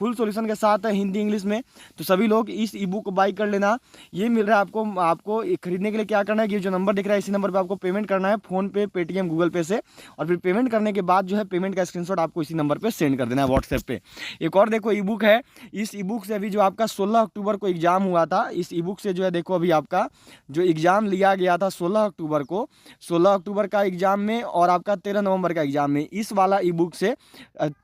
फुल सॉल्यूशन के साथ है, हिंदी इंग्लिश में। तो सभी लोग इस ई बुक को बाई कर लेना। ये मिल रहा है आपको खरीदने के लिए क्या करना है, ये जो नंबर दिख रहा है इसी नंबर पे आपको पेमेंट करना है, फोन पे, पेटीएम, गूगल पे से। और फिर पेमेंट करने के बाद जो है पेमेंट का स्क्रीनशॉट आपको इसी नंबर पे सेंड कर देना है व्हाट्सएप पे। एक और देखो ई बुक है, इस ई बुक से अभी जो आपका 16 अक्टूबर को एग्जाम हुआ था, इस ई बुक से जो है देखो अभी आपका जो एग्जाम लिया गया था 16 अक्टूबर को, 16 अक्टूबर का एग्जाम में और आपका 13 नवंबर का एग्जाम में, इस वाला ई बुक से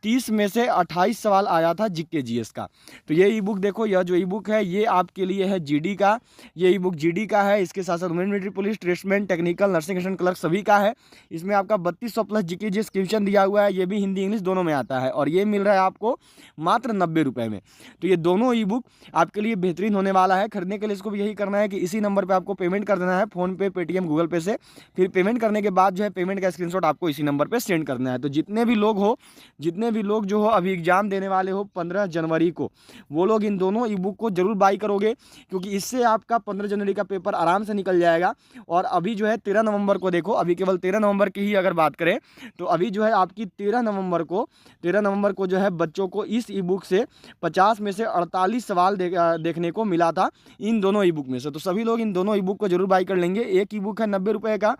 30 में से 28 सवाल आया था जीके जीएस का। तो ये ई बुक देखो, यह जो ई बुक है ये आपके लिए है जीडी का, ये ई बुक जीडी का है। इसके साथ साथ women military police, tradesman, technical, nursing assistant clerk सभी का है। इसमें आपका 3200 प्लस जीके जीएस क्वेश्चन दिया हुआ है, ये भी हिंदी इंग्लिश दोनों में आता है और ये मिल रहा है आपको मात्र 90 रुपये में। तो ये दोनों ई बुक आपके लिए बेहतरीन होने वाला है। खरीदने के लिए इसको भी यही करना है कि इसी नंबर पर आपको पेमेंट कर देना है, फोन पे, पेटीएम, गूगल पे से। फिर पेमेंट करने के बाद जो है पेमेंट का स्क्रीनशॉट आपको इसी नंबर पे सेंड करना है। तो जितने भी लोग जो हो अभी एग्जाम देने वाले हो 15 जनवरी को, वो लोग इन दोनों ई बुक को जरूर बाई करोगे, क्योंकि इससे आपका 15 जनवरी का पेपर आराम से निकल जाएगा। और अभी जो है 13 नवंबर को देखो, अभी केवल 13 नवंबर की ही अगर बात करें तो अभी जो है आपकी 13 नवंबर को जो है बच्चों को इस ई बुक से 50 में से 48 सवाल देखने को मिला था इन दोनों ई बुक में से। तो सभी लोग इन दोनों ई बुक को जरूर बाई कर लेंगे। एक ई बुक है 90 रुपये का,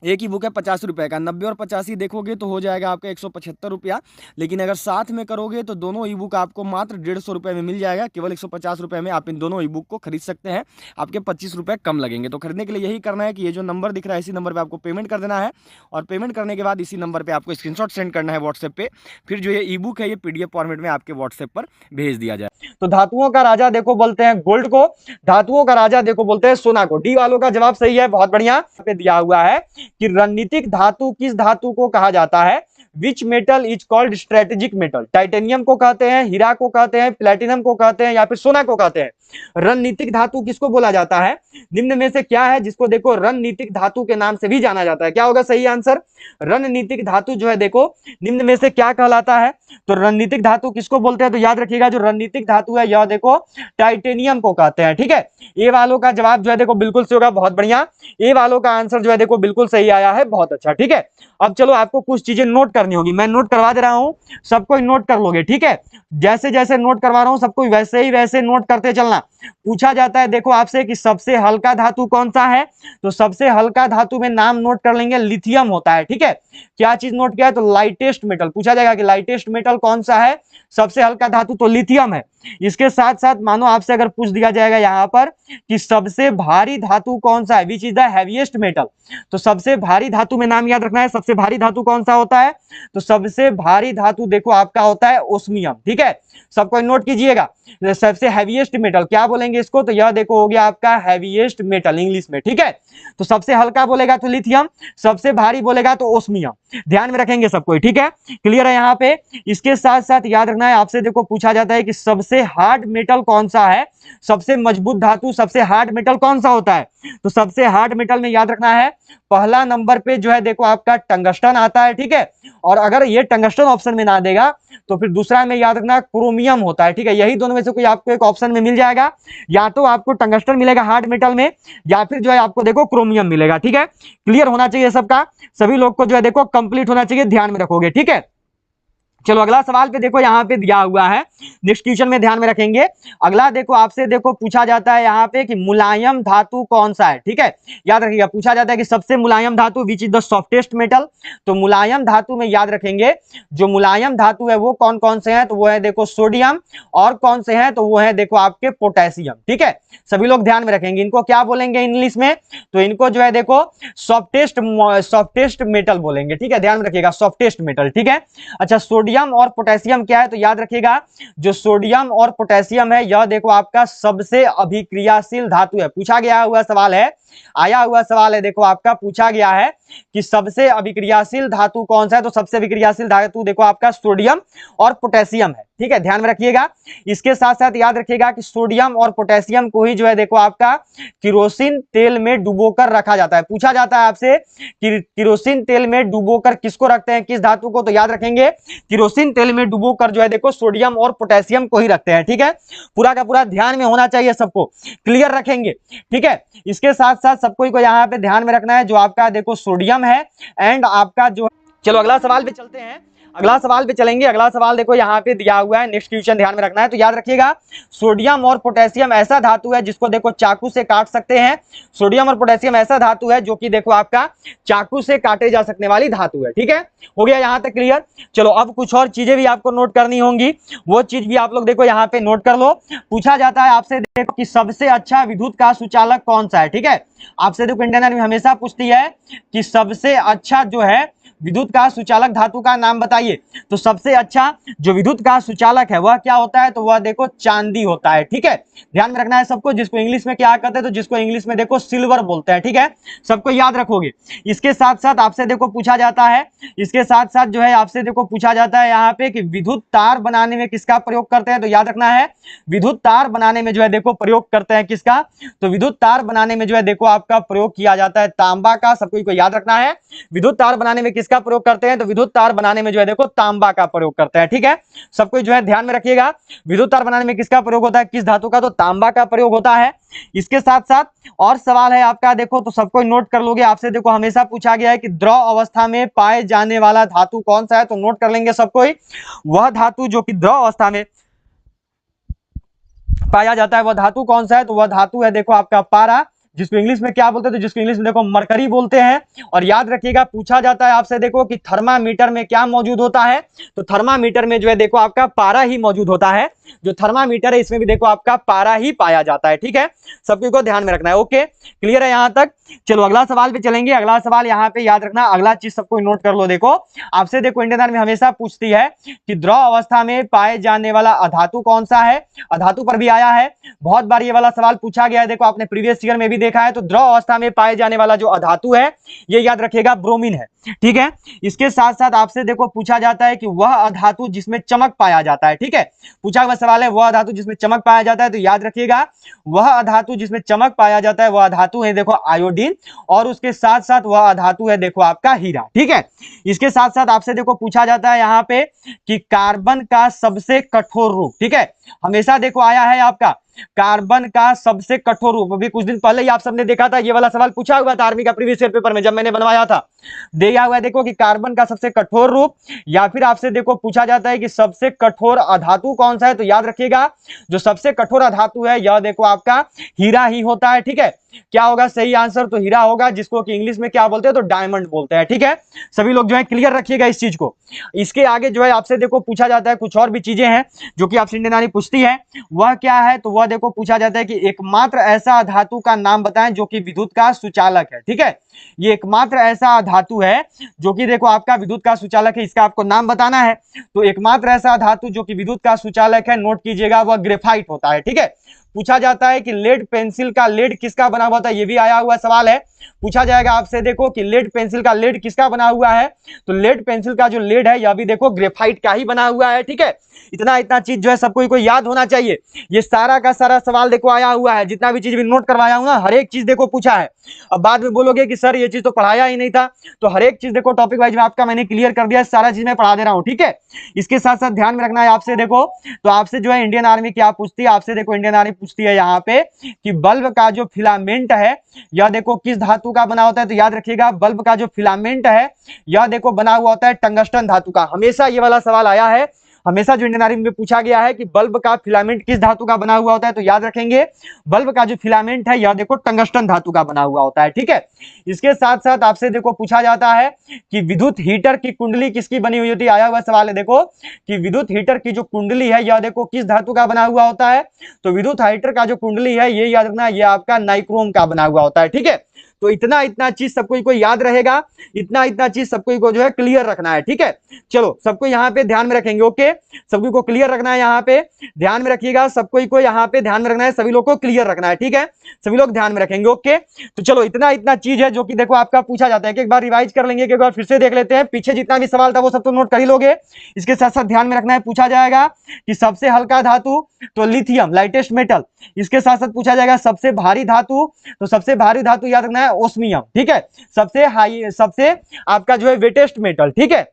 एक ही बुक है 50 रुपये का। 90 और 50 ही देखोगे तो हो जाएगा आपका 175 रुपया, लेकिन अगर साथ में करोगे तो दोनों ई बुक आपको मात्र 150 रुपये में मिल जाएगा। केवल 150 रुपये में आप इन दोनों ई बुक को खरीद सकते हैं, आपके 25 रुपये कम लगेंगे। तो खरीदने के लिए यही करना है कि ये जो नंबर दिख रहा है इसी नंबर पर आपको पेमेंट कर देना है, और पेमेंट करने के बाद इसी नंबर पर आपको स्क्रीनशॉट सेंड करना है व्हाट्सएप पर। फिर जो ये ई बुक है ये PDF फॉर्मेट में आपके व्हाट्सएप पर भेज दिया जाए। तो धातुओं का राजा देखो बोलते हैं गोल्ड को, धातुओं का राजा देखो बोलते हैं सोना को। डी वालों का जवाब सही है, बहुत बढ़िया। पे दिया हुआ है कि रणनीतिक धातु किस धातु को कहा जाता है? Which metal is called strategic metal? Titanium को कहते हैं, हीरा को कहते हैं, प्लेटिनम को कहते हैं, या फिर सोना को कहते हैं? रणनीतिक धातु किसको बोला जाता है? निम्न में से क्या है जिसको देखो रणनीतिक धातु के नाम से भी जाना जाता है? क्या होगा सही आंसर? रणनीतिक धातु जो है देखो निम्न में से क्या कहलाता है? तो रणनीतिक धातु किसको बोलते हैं? तो याद रखिएगा जो रणनीतिक धातु है यह देखो टाइटेनियम को कहते हैं। ठीक है, ए वालों का जवाब जो है देखो बिल्कुल सही होगा, बहुत बढ़िया। ए वालों का आंसर जो है देखो बिल्कुल सही आया है, बहुत अच्छा। ठीक है, अब चलो आपको कुछ चीजें नोट करनी होगी, मैं नोट करवा दे रहा हूं, सबको नोट कर लोगे। ठीक है, जैसे जैसे नोट करवा रहा हूं सबको वैसे ही वैसे नोट करते चलना। पूछा जाता है देखो आपसे कि सबसे हल्का धातु कौन सा है, तो सबसे हल्का धातु में नाम नोट कर लेंगे, लिथियम होता है। ठीक है, क्या चीज नोट किया है? तो लाइटेस्ट मेटल। पूछा जाएगा कि लाइटेस्ट मेटल कौन सा है, सबसे हल्का धातु, तो लिथियम है। इसके साथ साथ मानो आपसे अगर पूछ दिया जाएगा यहां पर कि सबसे भारी धातु कौन सा है, which is the heaviest metal, तो सबसे भारी धातु में नाम याद रखना है। सबसे भारी धातु कौन सा होता है? तो सबसे भारी धातु देखो आपका होता है ओस्मियम। ठीक है, सबको नोट कीजिएगा। सबसे हैवीएस्ट मेटल क्या बोलेंगे इसको? तो यह देखो हो गया आपका हैवीएस्ट मेटल इंग्लिश में। ठीक है, तो सबसे हल्का बोलेगा तो लिथियम, सबसे भारी बोलेगा तो ओस्मियम। ध्यान में रखेंगे सबको। ठीक है, क्लियर है यहाँ पे? इसके साथ साथ याद रखना है आपसे देखो पूछा जाता है कि सबसे हार्ड मेटल कौन सा है, सबसे मजबूत धातु, सबसे हार्ड मेटल कौन सा होता है? तो सबसे हार्ड मेटल में याद रखना है पहला नंबर पे जो है देखो आपका टंगस्टन आता है। ठीक है, और अगर ये टंगस्टन ऑप्शन में ना देगा तो फिर दूसरा में याद रखना क्रोमियम होता है। ठीक है, यही दोनों में से कोई आपको एक ऑप्शन में मिल जाएगा, या तो आपको टंगस्टन मिलेगा हार्ड मेटल में, या फिर जो है आपको देखो क्रोमियम मिलेगा। ठीक है, क्लियर होना चाहिए सबका, सभी लोग को जो है देखो कंप्लीट होना चाहिए, ध्यान में रखोगे। ठीक है, चलो अगला सवाल पे देखो यहाँ पे दिया हुआ है, नेक्स्ट क्वेश्चन में ध्यान में रखेंगे। अगला देखो आपसे देखो पूछा जाता है यहाँ पे कि मुलायम धातु कौन सा है। ठीक है, याद रखिएगा पूछा जाता है कि सबसे मुलायम धातु which is the softest metal. तो मुलायम धातु में याद रखेंगे जो मुलायम धातु है वो कौन कौन से हैं? तो वो है देखो सोडियम, और कौन से हैं? तो वो है देखो आपके पोटेशियम। ठीक है, सभी लोग ध्यान में रखेंगे। इनको क्या बोलेंगे इंग्लिश में? तो इनको जो है देखो सॉफ्टेस्ट मेटल बोलेंगे। ठीक है, ध्यान में रखिएगा सॉफ्टेस्ट मेटल। ठीक है, अच्छा सोडियम और पोटेशियम क्या है? तो याद रखिएगा जो सोडियम और पोटेशियम है यह देखो आपका सबसे अभिक्रियाशील धातु है। पूछा गया हुआ सवाल है, आया हुआ सवाल है, देखो आपका पूछा गया है कि सबसे अभिक्रियाशील धातु कौन सा है? तो सबसे अभिक्रियाशील धातु देखो आपका सोडियम और पोटेशियम है। ठीक है, ध्यान में रखिएगा। इसके साथ साथ याद रखिएगा कि सोडियम और पोटेशियम को ही जो है देखो आपका किरोसिन तेल में डुबोकर रखा जाता है। पूछा जाता है आपसे कि किरोसिन तेल में डुबोकर किसको रखते हैं, किस धातु को? तो याद रखेंगे किरोसिन तेल में डुबोकर जो है देखो सोडियम और पोटेशियम को ही रखते हैं। ठीक है, पूरा का पूरा ध्यान में होना चाहिए सबको, क्लियर रखेंगे। ठीक है, इसके साथ साथ सबको को यहाँ पे ध्यान में रखना है जो आपका देखो सोडियम है एंड आपका जो, चलो अगला सवाल पे चलते हैं, अगला सवाल पे चलेंगे। अगला सवाल देखो यहाँ पे दिया हुआ है, नेक्स्ट क्वेश्चन ध्यान में रखना है। तो याद रखिएगा सोडियम और पोटेशियम ऐसा धातु है जिसको देखो चाकू से काट सकते हैं। सोडियम और पोटेशियम ऐसा धातु है जो कि देखो आपका चाकू से काटे जा सकने वाली धातु है। ठीक है, हो गया यहाँ तक क्लियर। चलो अब कुछ और चीजें भी आपको नोट करनी होंगी, वो चीज भी आप लोग देखो यहाँ पे नोट कर लो। पूछा जाता है आपसे देखो कि सबसे अच्छा विद्युत का सुचालक कौन सा है। ठीक है, आपसे देखो इंडियन आर्मी हमेशा पूछती है कि सबसे अच्छा जो है विद्युत का सुचालक धातु का नाम बताइए। बताइए। तो सबसे अच्छा जो विद्युत का सुचालक है वह क्या होता है, तो वह देखो चांदी होता है। ठीक है, ध्यान में रखना है सबको, जिसको इंग्लिश में क्या कहते हैं, तो जिसको इंग्लिश में देखो सिल्वर बोलते हैं। ठीक है, सबको याद रखोगे। इसके साथ साथ आपसे देखो पूछा जाता है, इसके साथ साथ जो है आपसे देखो पूछा जाता है यहाँ पे कि विद्युत तार बनाने में किसका प्रयोग करते हैं, तो याद रखना है विद्युत तार बनाने में जो है देखो प्रयोग करते हैं किसका, तो विद्युत तार बनाने में जो है देखो आपका प्रयोग किया जाता है तांबा का। सबको याद रखना है विद्युत तार बनाने में किसका प्रयोग करते हैं, तो विद्युत तार बनाने में जो है देखो तांबा का प्रयोग करते हैं। ठीक है, सबको जो है ध्यान में रखिएगा, विद्युत तार बनाने में किसका प्रयोग होता है, किस धातु का, तो तांबा का प्रयोग होता है। इसके साथ साथ और सवाल है आपका देखो, तो सबको नोट कर लोगे। आपसे देखो हमेशा पूछा गया है कि द्रव अवस्था में पाए जाने वाला धातु कौन सा है, तो नोट कर लेंगे सबको। वह धातु जो कि द्रव अवस्था में पाया जाता है वह धातु कौन सा है, तो वह धातु है देखो आपका पारा, जिसको इंग्लिश में क्या बोलते हैं, तो जिसको इंग्लिश में देखो मरकरी बोलते हैं। और याद रखिएगा पूछा जाता है आपसे देखो कि थर्मामीटर में क्या मौजूद होता है, तो थर्मामीटर में जो है देखो आपका पारा ही मौजूद होता है। जो थर्मामीटर है इसमें भी देखो आपका पारा ही पाया जाता है। ठीक है, सबको को ध्यान में रखना है। ओके, क्लियर है यहां तक। चलो अगला सवाल पे चलेंगे। अगला सवाल यहाँ पे याद रखना, अगला चीज सबको नोट कर लो। देखो आपसे देखो इंडियन आर्मी हमेशा पूछती है कि द्रव अवस्था में पाए जाने वाला अधातु कौन सा है, अधातु पर भी आया है बहुत बार ये वाला सवाल पूछा गया है। देखो आपने प्रीवियस ईयर में भी देखा है। तो द्रव अवस्था में पाए जाने वाला जो अधातु है ये याद रखिएगा ब्रोमीन है। ठीक है, इसके साथ साथ आपसे देखो पूछा जाता है कि वह अधातु जिसमें चमक पाया जाता है। ठीक है, पूछा हुआ सवाल है वह धातु जिसमें चमक पाया जाता है, तो याद रखिएगा वह धातु जिसमें चमक पाया जाता है वह धातु है देखो आयोडीन, और उसके साथ साथ वह धातु है देखो आपका हीरा। ठीक है, इसके साथ साथ आपसे देखो पूछा जाता है यहाँ पे कि कार्बन का सबसे कठोर रूप। ठीक है, हमेशा देखो आया है आपका कार्बन का सबसे कठोर रूप। अभी कुछ दिन पहले ही आप सबने देखा था, ये वाला सवाल पूछा हुआ था आर्मी का प्रीवियस ईयर पेपर में जब मैंने बनवाया था। दिया हुआ है देखो कि कार्बन का सबसे कठोर रूप, या फिर आपसे देखो पूछा जाता है कि सबसे कठोर अधातु कौन सा है, तो याद रखिएगा जो सबसे कठोर अधातु है यह देखो आपका हीरा ही होता है। ठीक है, क्या होगा सही आंसर, तो हीरा होगा, जिसको कि इंग्लिश में क्या बोलते हैं, तो डायमंड बोलते हैं। ठीक है, सभी लोग जो है क्लियर रखिएगा इस चीज को। इसके आगे जो है आपसे देखो पूछा जाता है कुछ और भी चीजें हैं जो कि आपसे इंडियन आर्मी पूछती है। वह क्या है, तो वह देखो पूछा जाता है कि एकमात्र ऐसा धातु का नाम बताएं जो कि विद्युत का सुचालक है। ठीक है, ये एकमात्र ऐसा धातु है जो कि देखो आपका विद्युत का सुचालक है, इसका आपको नाम बताना है। तो एकमात्र ऐसा धातु जो कि विद्युत का सुचालक है, नोट कीजिएगा, वह ग्रेफाइट होता है। ठीक है, पूछा जाता है कि लेड पेंसिल का लेड किसका बना हुआ था, ये भी आया हुआ सवाल है। पूछा जाएगा आपसे देखो कि लेड पेंसिल का लेड किसका बना हुआ है, तो लेड पेंसिल का जो लेड है यह भी देखो ग्रेफाइट का ही बना हुआ है। ठीक है, इतना चीज जो है सबको याद होना चाहिए। ये सारा का सारा सवाल देखो आया हुआ है, जितना भी चीज भी नोट करवाया हूं ना हर एक चीज देखो पूछा है। अब बाद में बोलोगे कि सर ये चीज तो पढ़ाया ही नहीं था, तो हर एक चीज देखो टॉपिक वाइज में आपका मैंने क्लियर कर दिया, सारा चीज मैं पढ़ा दे रहा हूँ। ठीक है, इसके साथ साथ ध्यान में रखना है आपसे देखो, तो आपसे जो है इंडियन आर्मी क्या पूछती है, आपसे देखो इंडियन आर्मी पूछती है यहाँ पे कि बल्ब का जो फिलामेंट है यह देखो किस धातु का बना होता है, तो याद रखिएगा बल्ब का जो फिलामेंट है यह देखो बना हुआ होता है टंगस्टन धातु का। हमेशा ये वाला सवाल आया है, हमेशा जो इंडियन आर्मी में पूछा गया है कि बल्ब का फिलामेंट किस धातु का बना हुआ होता है, तो याद रखेंगे बल्ब का जो फिलामेंट है यह देखो टंगस्टन धातु का बना हुआ होता है। ठीक है, इसके साथ साथ आपसे देखो पूछा जाता है कि विद्युत हीटर की कुंडली किसकी बनी हुई होती है। आया हुआ सवाल है देखो कि विद्युत हीटर की जो कुंडली है यह देखो किस धातु का बना हुआ होता है, तो विद्युत हीटर का जो कुंडली है ये याद रखना ये आपका नाइक्रोम का बना हुआ होता है। ठीक है, तो इतना चीज सबको याद रहेगा, इतना चीज सबको जो है क्लियर रखना है। ठीक है, चलो सबको यहाँ पे ध्यान में रखेंगे। ओके, सभी को क्लियर रखना है, यहाँ पे ध्यान में रखिएगा, सबको यहाँ पे ध्यान में रखना है, सभी लोग को क्लियर रखना है। ठीक है, सभी लोग ध्यान में रखेंगे। ओके, तो चलो इतना चीज है जो कि देखो आपका पूछा जाता है कि एक बार रिवाइज कर लेंगे, एक बार फिर से देख लेते हैं। पीछे जितना भी सवाल था वो सब तो नोट कर ही लोगे। इसके साथ साथ ध्यान में रखना है, पूछा जाएगा कि सबसे हल्का धातु तो लिथियम लाइटेस्ट मेटल। इसके साथ साथ पूछा जाएगा सबसे भारी धातु, तो सबसे भारी धातु याद रखना है ओस्मियम। ठीक है, सबसे आपका जो है वेटेस्ट मेटल। ठीक है,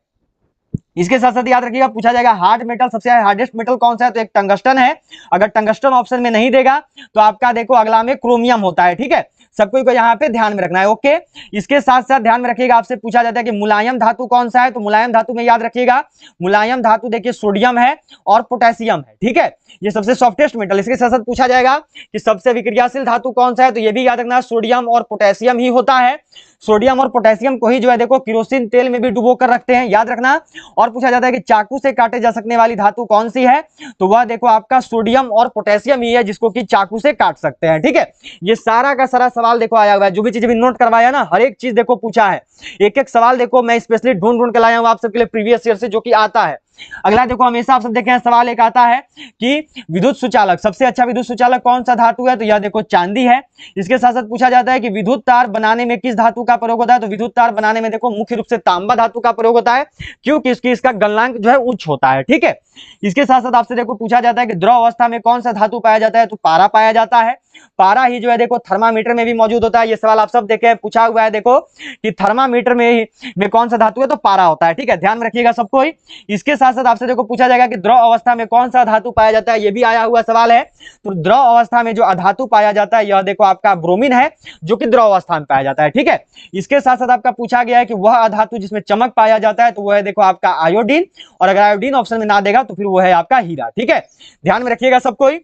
इसके साथ साथ याद रखिएगा पूछा जाएगा हार्ड मेटल, सबसे हार्डेस्ट मेटल कौन सा है, तो एक टंगस्टन है। अगर टंगस्टन ऑप्शन में नहीं देगा तो आपका देखो अगला में क्रोमियम होता है। ठीक है, सबको यहाँ पे ध्यान में रखना है। ओके, इसके साथ साथ ध्यान में रखिएगा, आपसे पूछा जाता है कि मुलायम धातु कौन सा है, तो मुलायम धातु में याद रखिएगा मुलायम धातु देखिए सोडियम है और पोटेशियम है। ठीक है, ये सबसे सॉफ्टेस्ट मेटल। इसके साथ साथ पूछा जाएगा कि सबसे विक्रियाशील धातु कौन सा है, तो ये भी याद रखना सोडियम और पोटेशियम ही होता है। सोडियम और पोटेशियम को ही जो है देखो केरोसिन तेल में भी डुबो कर रखते हैं, याद रखना। और पूछा जाता है कि चाकू से काटे जा सकने वाली धातु कौन सी है, तो वह देखो आपका सोडियम और पोटेशियम ही है जिसको कि चाकू से काट सकते हैं। ठीक है, ये सारा का सारा सवाल देखो आया हुआ है, जो भी चीज अभी नोट करवाया ना, हर एक चीज देखो पूछा है, एक एक सवाल देखो मैं स्पेशली ढूंढ ढूंढ के लाया हूं आप सबके लिए प्रीवियस ईयर से, जो कि आता है। अगला देखो, हमेशा आप सब देखे हैं सवाल एक आता है कि विद्युत सुचालक, सबसे अच्छा विद्युत सुचालक कौन सा धातु है, तो यह देखो चांदी है। इसके साथ साथ पूछा जाता है कि विद्युत तार बनाने में किस धातु का प्रयोग होता है, तो विद्युत तार बनाने में देखो मुख्य रूप से तांबा धातु का प्रयोग होता है, क्योंकि इसका गलनांक जो है उच्च होता है, ठीक है। इसके साथ साथ आपसे देखो पूछा जाता है कि द्रव अवस्था में कौन सा धातु पाया जाता है, तो पारा पाया जाता है। पारा ही जो है देखो थर्मामीटर में भी मौजूद होता है, ये सवाल आप सब देखे पूछा हुआ है देखो कि थर्मामीटर में कौन सा धातु है, तो पारा होता है, ठीक है, ध्यान में रखिएगा सबको ही। इसके साथ साथ आपसे देखो पूछा जाएगा कि द्रव अवस्था में कौन सा धातु पाया जाता है, ये भी आया हुआ सवाल है। तो द्रव अवस्था में जो अधातु पाया जाता है, यह देखो आपका ब्रोमीन है, जो कि द्रव अवस्था में पाया जाता है, ठीक है। इसके साथ साथ आपका पूछा गया है कि वह अधातु जिसमें चमक पाया जाता है, तो वह है देखो आपका आयोडीन, और अगर आयोडीन ऑप्शन में ना देगा तो फिर वो है आपका हीरा, ठीक है, ध्यान में रखिएगा सबको ही।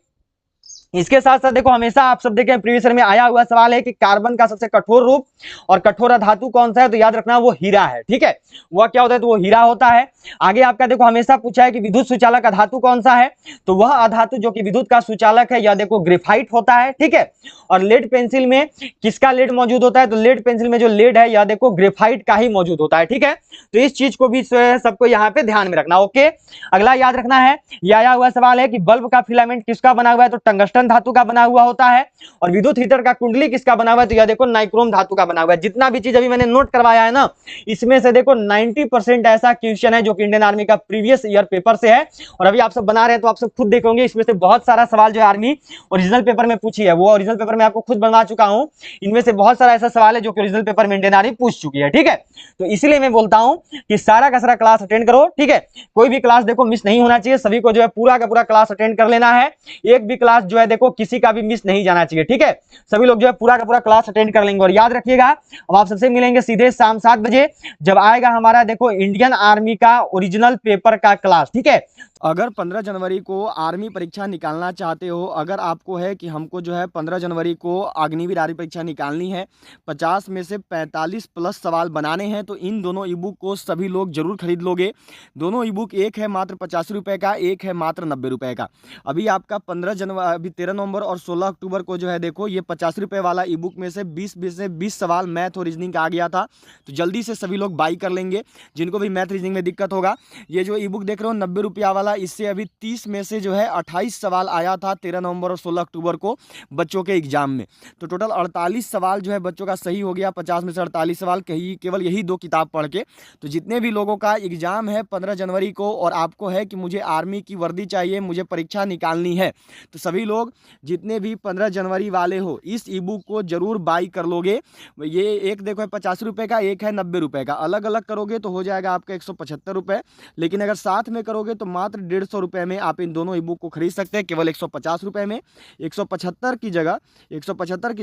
इसके साथ साथ देखो, हमेशा आप सब देखें प्रीवियस ईयर में आया हुआ सवाल है कि कार्बन का सबसे कठोर रूप और कठोर धातु कौन सा है, तो याद रखना वो हीरा है, ठीक है, वह क्या होता है, तो वो हीरा होता है। आगे आपका देखो हमेशा पूछा है कि विद्युत सुचालक अधातु कौन सा है, तो वह अधातु जो कि विद्युत का सुचालक है, यह देखो ग्रेफाइट होता है, ठीक है। और लेड पेंसिल में किसका लेड मौजूद होता है, तो लेड पेंसिल में जो लेड है, यह देखो ग्रेफाइट का ही मौजूद होता है, ठीक है। तो इस चीज को भी सबको यहाँ पे ध्यान में रखना, ओके। अगला याद रखना है, यह आया हुआ सवाल है कि बल्ब का फिलामेंट किसका बना हुआ है, तो टंगस्टन धातु का बना हुआ होता है। और विद्युत हीटर का कुंडली किसका बना हुआ है, तो यह देखो नाइक्रोम धातु का बना हुआ है। जितना भी चीज अभी मैंने नोट करवाया है ना, इसमें से देखो 90% ऐसा क्वेश्चन है जो कि इंडियन आर्मी का प्रीवियस ईयर पेपर से है, और अभी आप सब बना रहे हैं तो आप सब खुद देखोगे, इसमें से बहुत सारा सवाल जो आर्मी ओरिजिनल पेपर में पूछी है, वो ओरिजिनल पेपर में आपको खुद बनवा चुका हूं। इनमें से बहुत सारा ऐसा सवाल है जो कि ओरिजिनल पेपर में इंडियन आर्मी पूछ चुकी है, ठीक है। तो इसलिए मैं बोलता हूं कि सारा का सारा क्लास अटेंड करो, ठीक है, कोई भी क्लास देखो मिस नहीं होना चाहिए, सभी को जो है पूरा का पूरा क्लास अटेंड कर लेना है। एक भी क्लास जो है देखो किसी का भी मिस नहीं जाना चाहिए, ठीक है, सभी लोग जो है पूरा का पूरा क्लास अटेंड कर लेंगे। और याद रखिएगा, अब आप सबसे मिलेंगे सीधे शाम 7 बजे, जब आएगा हमारा देखो इंडियन आर्मी का ओरिजिनल पेपर का क्लास, ठीक है। अगर 15 जनवरी को आर्मी परीक्षा निकालना चाहते हो, अगर आपको है कि हमको जो है 15 जनवरी को अग्निवीर आर्मी परीक्षा निकालनी है, 50 में से 45 प्लस सवाल बनाने हैं, तो इन दोनों ई बुक को सभी लोग जरूर खरीद लोगे। दोनों ई बुक, एक है मात्र 50 रुपये का, एक है मात्र 90 रुपये का। अभी आपका 15 जनवरी, अभी 13 नवंबर और 16 अक्टूबर को जो है देखो, ये 50 रुपये वाला ई बुक में से 20 सवाल मैथ और रीजनिंग का आ गया था, तो जल्दी से सभी लोग बाई कर लेंगे जिनको भी मैथ रीजनिंग में दिक्कत होगा। ये जो ई बुक देख रहे हो 90 रुपया वाला, इससे अभी 30 में से जो है 28 सवाल आया था 13 नवंबर और 16 अक्टूबर को बच्चों के एग्जाम में, तो टोटल 48 सवाल जो है बच्चों का सही हो गया। 50 में से 48 सवाल केवल यही 2 किताब पढ़ के। तो जितने भी लोगों का एग्जाम है 15 जनवरी को, और आपको है कि मुझे आर्मी की वर्दी चाहिए, मुझे परीक्षा निकालनी है, तो सभी लोग जितने भी 15 जनवरी वाले हो, इस ई बुक को जरूर बाई कर लोगे। ये एक देखो है 50 रुपये का, एक है 90 रुपये का, अलग अलग करोगे तो हो जाएगा आपका 175 रुपये, लेकिन अगर साथ में करोगे तो मात्र 150 रुपये में आप इन दोनों ई बुक को खरीद सकते हैं, केवल 150 रुपये में। 175 की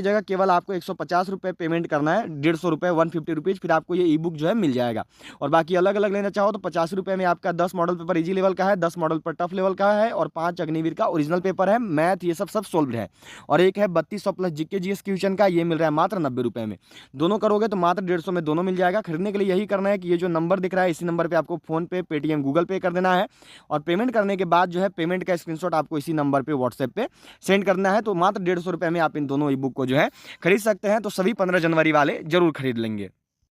जगह केवल आपको 150 रुपये पेमेंट करना है, 150 रुपये 150 रुपीज़, फिर आपको ये ई बुक जो है मिल जाएगा। और बाकी अलग अलग लेना चाहो तो 50 रुपये में आपका 10 मॉडल पेपर इजी लेवल का है, 10 मॉडल पर टफ लेवल का है, और 5 अग्निवीर का ओरिजिनल पेपर है, मैथ ये सब सोल्व है। और एक है 3200 प्लस जीके जीएस क्वेश्चन का, ये मिल रहा है मात्र 90 रुपये में। दोनों करोगे तो मात्र 150 में दोनों मिल जाएगा। खरीदने के लिए यही करना है कि ये जो नंबर दिख रहा है, इसी नंबर पर आपको फोन पे, पेटीएम, गूगल पे कर देना है, और पेमेंट करने के बाद जो है पेमेंट का स्क्रीनशॉट आपको इसी नंबर पे व्हाट्सएप पे सेंड करना है। तो मात्र 150 रुपये में आप इन दोनों ई बुक को जो है खरीद सकते हैं। तो सभी 15 जनवरी वाले जरूर खरीद लेंगे।